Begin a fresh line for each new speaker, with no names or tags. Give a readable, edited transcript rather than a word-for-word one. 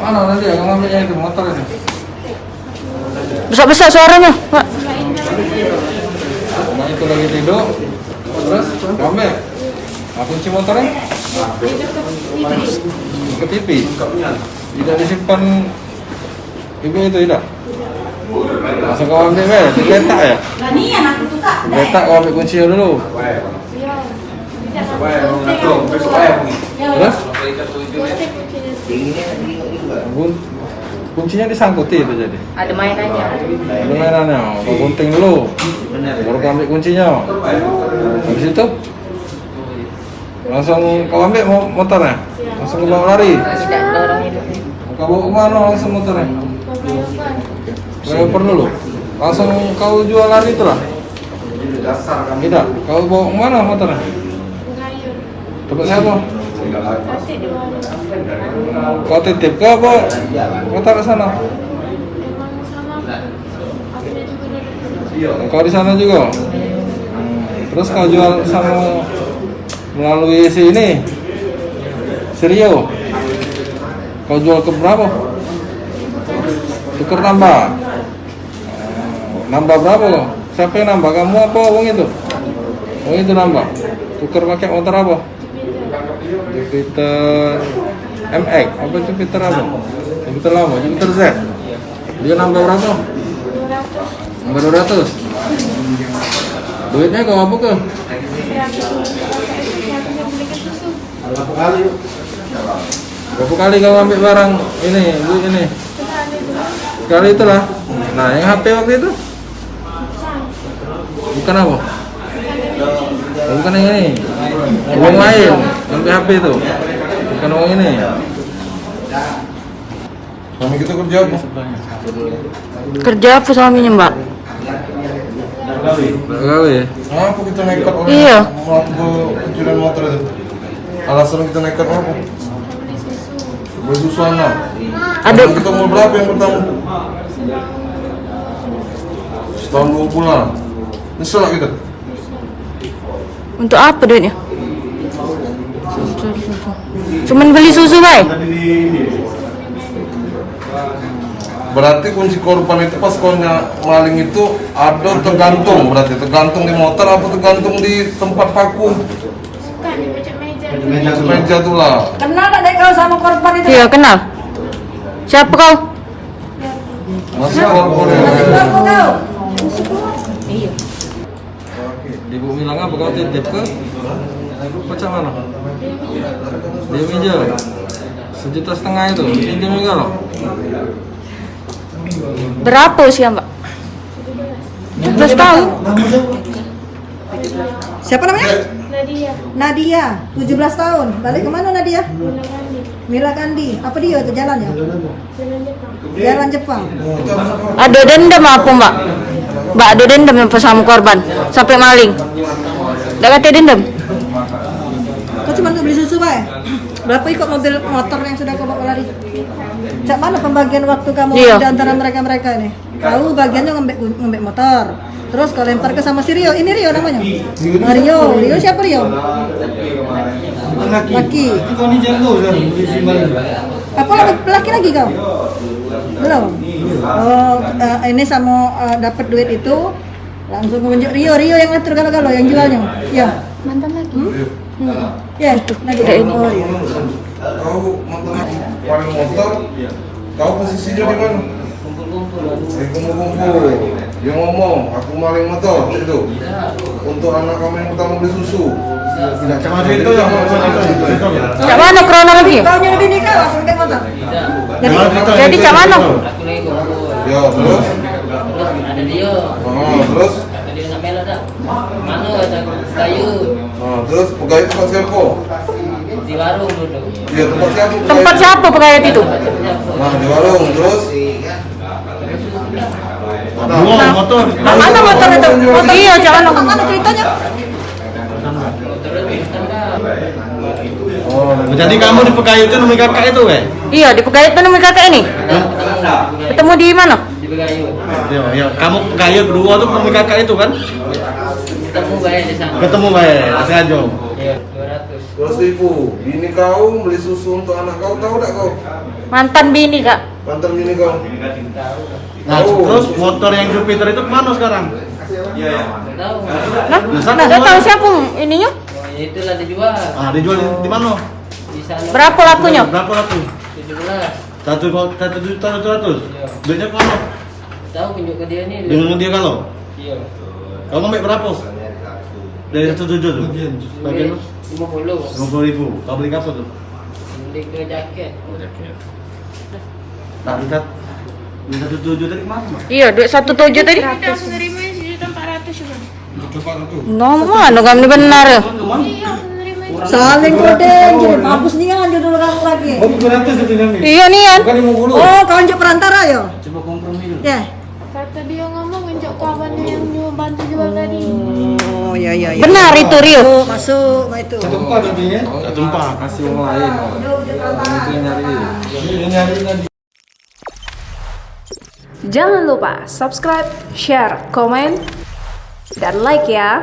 Mana nanti yang ngambilnya itu motor ini?
Besar-besar suaranya, Pak.
Nah itu lagi tidur, terus ngambil. Kunci motornya? Ke TV. Tidak disimpan ibu itu tidak? Langsung kau ambil digeletak ya? Digeletak kau ambil kuncinya dulu. Terus? Kuncinya disangkuti itu jadi?
Ada mainannya.
Ada mainannya, kau gunting dulu. Baru kau ambil kuncinya. Habis itu? Langsung kau ambil motornya? Langsung kau bawa lari?
Tidak dorong itu.
Kau bawa kemana langsung motornya? Flyover dulu? Langsung kau jual lari itu lah? Tidak? Kau bawa kemana motornya? Tempat siapa? Kau titip ke apa? Kau taruh sana? Kau di sana juga? Terus kau jual sama melalui si ini? Rio? Kau jual ke berapa? Tukar nambah? Nambah berapa kau? Siapa yang nambah? Kamu apa uang itu? Uang itu nambah? Tukar pakai motor apa? Jupiter MX? Apa Jupiter apa? Jupiter lama? Jupiter Z? Dia nambah berapa? Nambah 200? Duitnya kau apa ke? Berapa kali kau ambil barang ini, duit ini? Kali itulah. Nah, yang HP waktu itu? Bukan apa? Bukan yang ini. Uang lain, ambil HP itu. Bukan uang ini. Suami kita kerja apa?
Kerja apa suaminya, Mbak?
Pegawai. Kenapa kita nekat orang
Iya.
pencurian motor itu? Alasan kita nekat apa? Beli susu anak.
Ada.
Kita mau berapa yang pertama? Setahun 2 bulan. Nyesel lah kita.
Untuk apa duitnya? Cuman beli susu, Bay.
Berarti kunci korban itu pas kau maling itu ada tergantung, berarti tergantung di motor apa tergantung di tempat paku? Meja tuh lah.
Kenal tak dek kau sama korban itu?
Iya, kenal. Siapa kau?
Masih korban ya?
Kau?
Iya.
Ibu bilang apa kau titip ke? Macam mana? Dia pinjam 1,5 juta itu, pinjam juga loh.
Berapa usia, Mbak? 17 tahun.
Siapa namanya? Nadia, 17 tahun. Balik kemana Nadia? Mila Kandi. Apa dia itu jalannya? Jalan Jepang.
Ada dendam apa, Mbak? Mbak ada dendam yang sama korban sampai maling. Enggak kata dendam.
Kau cuma untuk beli susu, Bay? Berapa ikut mobil motor yang sudah kau bawa lari? Cak mana pembagian waktu kamu
Iya.
di antara mereka ini? Kau bagiannya ngambil motor. Terus kau lempar ke sama si Rio. Ini Rio namanya? Rio siapa Rio? Laki. Apa laki lagi kau? Belum. Oh, ini sama dapat duit itu langsung menunjuk Rio yang ngatur kalau yang jualnya. Iya.
Mantan lagi.
Ya, Nadia. Oh, iya.
Kau paling motor, kau posisinya di mana? Kumpul-kumpul. Dia ngomong, aku maling motor itu. Untuk anak kamu yang pertama beli susu. Tidak cuma itu yang
Cak mana kronologi?
Kau nyuruh bini kau aku naik motor.
Jadi cak mana?
Ya, terus?
Ada dia.
Oh, terus?
Dia nak melo dah. Mana ada kayu
Terus pegawai tempat siapa?
di warung dulu.
Iya, tempat siapa?
Tempat siapa pegawai itu?
Nah, di warung, terus?
Nah,
motor.
mana motor itu? Motor
Iya, cak mana?
mana ceritanya?
Oh,
Jadi kamu di PKI itu nemui kakak itu,
Iya, di pegawai itu namanya kakak ini. Ketemu di mana?
Di Begayu.
Ya, kamu kaya berdua tuh ketemu kakak itu kan?
Ketemu bayar di sana.
Ketemu sengaja.
Iya, 200.
200.000. Bini kau beli susu untuk anak kau, tahu tak kau?
Mantan bini kak.
Mantan bini kau.
Nah, terus motor yang Jupiter itu kemana sekarang?
Nggak tahu.
Nah, nggak tahu siapa ininya?
Oh, ya itulah dijual.
Ah, dijual di mana?
Di sana.
Berapa lakunya?
Berapa laku?
17.
1.700.
Iya.
Duitnya kemana?
Tahu tunjuk ke dia nih.
Dengan dia kalau?
Iya.
Kamu ngambil berapa? Dari 1.7 tuh? Bagian
50.
50.000. Kau beli apa tuh?
Beli ke jaket.
Oh, jaket. Nah, lihat 1.7 tadi kemana, Mas?
Iya, duit 1.7 tadi.
Udah aku nerima 1.400 juga.
No, mana kami benar ya?
Iya, aku nerima itu.
Saling kodeng, jadi bagus nih kan jodoh kamu lagi.
Oh, 200 itu yang ini.
Iya Nian.
Bukan 50.
Oh, kau unjuk perantara ya?
Coba kompromi dulu.
Ya.
Kata dia ngomong ngejok kawannya yang mau bantu jual tadi.
Oh, ya ya ya.
Benar itu Rio.
Masuk, itu.
1.4 tadi ya? 1.4.
Kasih orang lain. Itu yang nyari.
Ini nyari tadi.
Jangan lupa subscribe, share, komen, dan like ya.